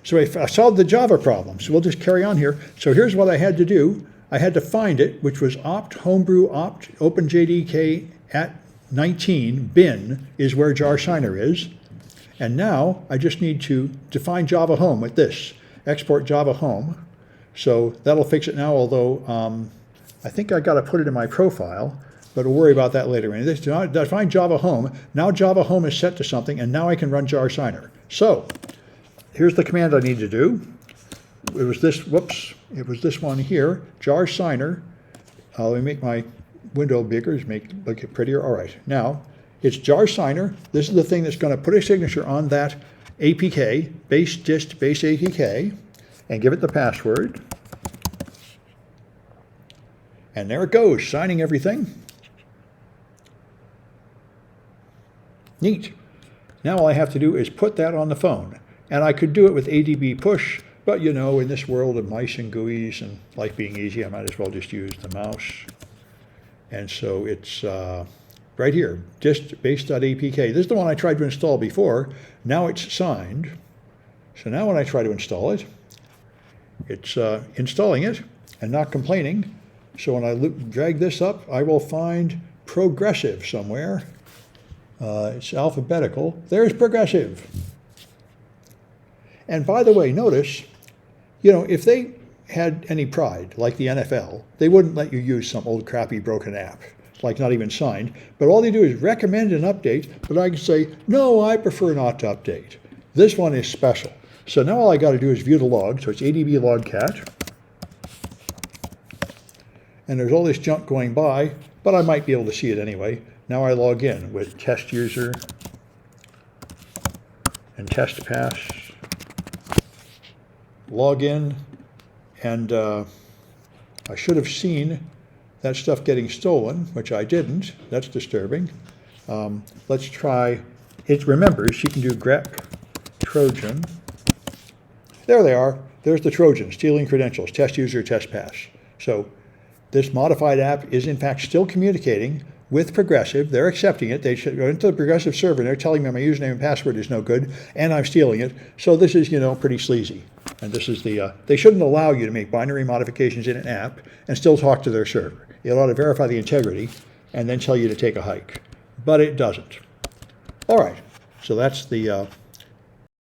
So I solved the Java problem. So we'll just carry on here. So here's what I had to do. I had to find it, which was opt homebrew opt openjdk at 19 bin is where jar signer is. And now I just need to define Java home with this, export Java home. So that'll fix it now, although I think I got to put it in my profile, but we'll worry about that later. And this define Java home. Now Java home is set to something, and now I can run jar signer. So here's the command I need to do. It was this, whoops, it was this one here, jar signer. Let me make my window bigger, make it look prettier. All right, now it's jar signer. This is the thing that's going to put a signature on that APK, base dist base APK, and give it the password. And there it goes, signing everything. Neat. Now all I have to do is put that on the phone. And I could do it with ADB push, but you know, in this world of mice and GUIs and life being easy, I might as well just use the mouse. And so it's right here, dist base.apk. This is the one I tried to install before. Now it's signed. So now when I try to install it, it's installing it and not complaining. So when I drag this up, I will find progressive somewhere. It's alphabetical. There's progressive. And by the way, notice, you know, if they had any pride, like the NFL, they wouldn't let you use some old crappy broken app, like not even signed. But all they do is recommend an update, but I can say, no, I prefer not to update. This one is special. So now all I got to do is view the log. So it's ADB logcat. And there's all this junk going by, but I might be able to see it anyway. Now I log in with test user and test pass. Log in, and I should have seen that stuff getting stolen, which I didn't. That's disturbing. Let's try, it remembers, you can do grep Trojan. There they are. There's the Trojan, stealing credentials, test user, test pass. So this modified app is in fact still communicating with Progressive. They're accepting it. They should go into the Progressive server and they're telling me my username and password is no good and I'm stealing it. So this is, you know, pretty sleazy. And this is the, they shouldn't allow you to make binary modifications in an app and still talk to their server. It ought to verify the integrity and then tell you to take a hike. But it doesn't. All right, so that's the